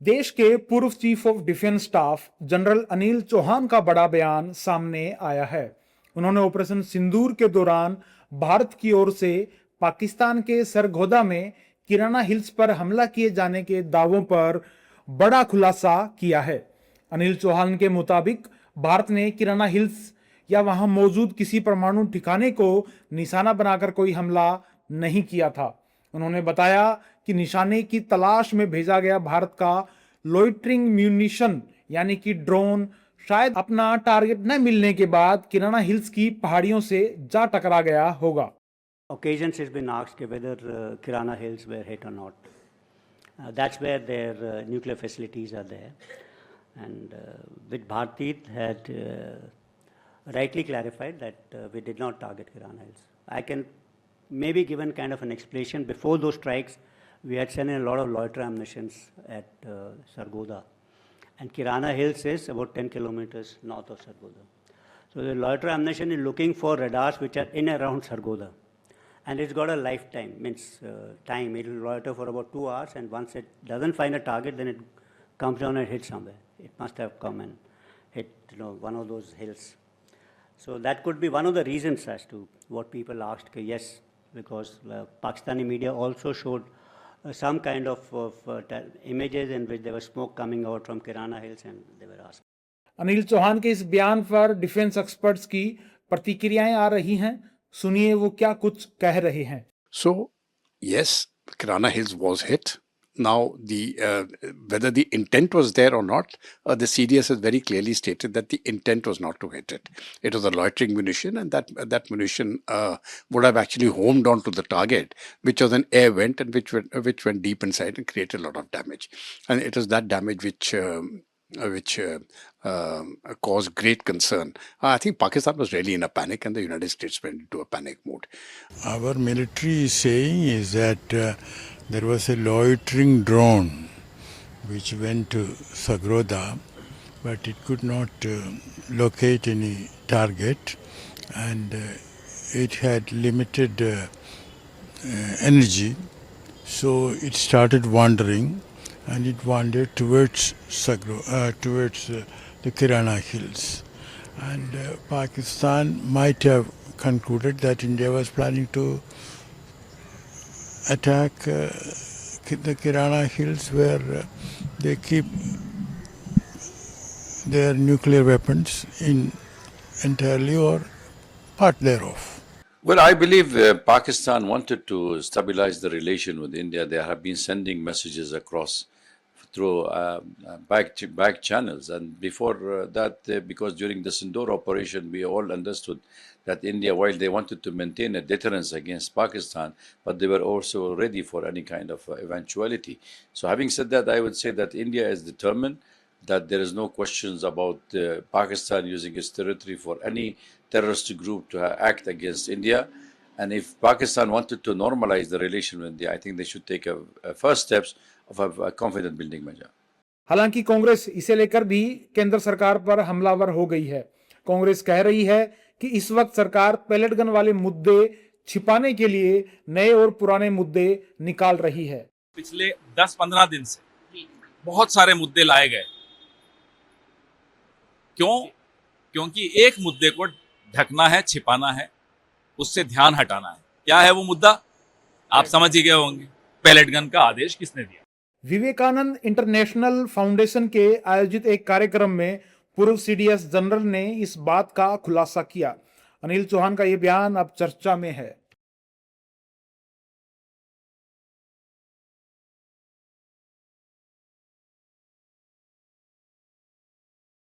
देश के पूर्व chief of defence staff general Anil Chauhan का बड़ा बयान सामने आया है। उन्होंने ऑपरेशन सिंदूर के दौरान भारत की ओर से पाकिस्तान के सरगोदा में किराना हिल्स पर हमला किए जाने के दावों पर बड़ा खुलासा किया है। अनिल चौहान के मुताबिक भारत ने किराना हिल्स या वहां मौजूद किसी परमाणु ठिकाने को निशाना बनाकर कोई हमला नहीं किया था। उन्होंने बताया कि निशाने की तलाश में भेजा गया भारत का लोइटरिंग म्यूनिशन यानी कि ड्रोन शायद अपना टारगेट न मिलने के बाद किराना हिल्स की पहाड़ियों से जा टकरा गया होगा। Occasions it's been asked whether Kirana Hills were hit or not. That's where their nuclear facilities are there. And with Bharti had rightly clarified that we did not target Kirana Hills. I can maybe given kind of an explanation. Before those strikes, we had sent in a lot of loiter ammunitions at Sargodha. And Kirana Hills is about 10 kilometers north of Sargodha. So the loiter ammunition is looking for radars which are in and around Sargodha. And it's got a lifetime, means time. It will loiter for about 2 hours, and once it doesn't find a target, then it comes down and hits somewhere. It must have come and hit, one of those hills. So that could be one of the reasons as to what people asked. Yes, because Pakistani media also showed some kind of images in which there was smoke coming out from Kirana Hills, and they were asked. Anil Chauhan के इस बयान पर defence experts की प्रतिक्रियाएं आ रही हैं। सुनिए वो क्या कुछ कह रहे हैं। So yes, Kirana Hills was hit. Now whether the intent was there or not, the CDS has very clearly stated that the intent was not to hit it. It was a loitering munition, and that munition would have actually homed onto the target, which was an air vent and which went deep inside and created a lot of damage. And it was that damage which caused great concern. I think Pakistan was really in a panic, and the United States went into a panic mode. Our military saying is that there was a loitering drone which went to Sargodha, but it could not locate any target, and it had limited energy, so it started wandering, and it wandered towards the Kirana Hills. And Pakistan might have concluded that India was planning to attack the Kirana Hills, where they keep their nuclear weapons entirely or part thereof. Well, I believe Pakistan wanted to stabilize the relation with India. They have been sending messages across through back channels. And before that, because during the Sindoor operation, we all understood that India, while they wanted to maintain a deterrence against Pakistan, but they were also ready for any kind of eventuality. So having said that, I would say that India is determined, that there is no questions about Pakistan using its territory for any terrorist group to act against India. And if Pakistan wanted to normalize the relation with India, I think they should take a first steps of a confidence building measure. हालांकि कांग्रेस इसे लेकर भी केंद्र सरकार पर हमलावर हो गई है। कांग्रेस कह रही है कि इस वक्त सरकार पैलेट गन वाले मुद्दे छिपाने के लिए नए और पुराने मुद्दे निकाल रही है। पिछले 10-15 दिन से बहुत सारे मुद्दे लाए गए। क्यों? क्योंकि एक मुद्दे को ढकना है, छिपाना है, उससे ध्यान हटाना है। क्या है वो मुद्दा? आप समझ ही गए होंगे। पैलेट गन का आदेश किसने दिया? विवेकानंद इंटरनेशनल फाउंडेशन के आयोजित एक कार्यक्रम में पूर्व सीडीएस जनरल ने इस बात का खुलासा किया। अनिल चौहान का यह बयान अब चर्चा में है।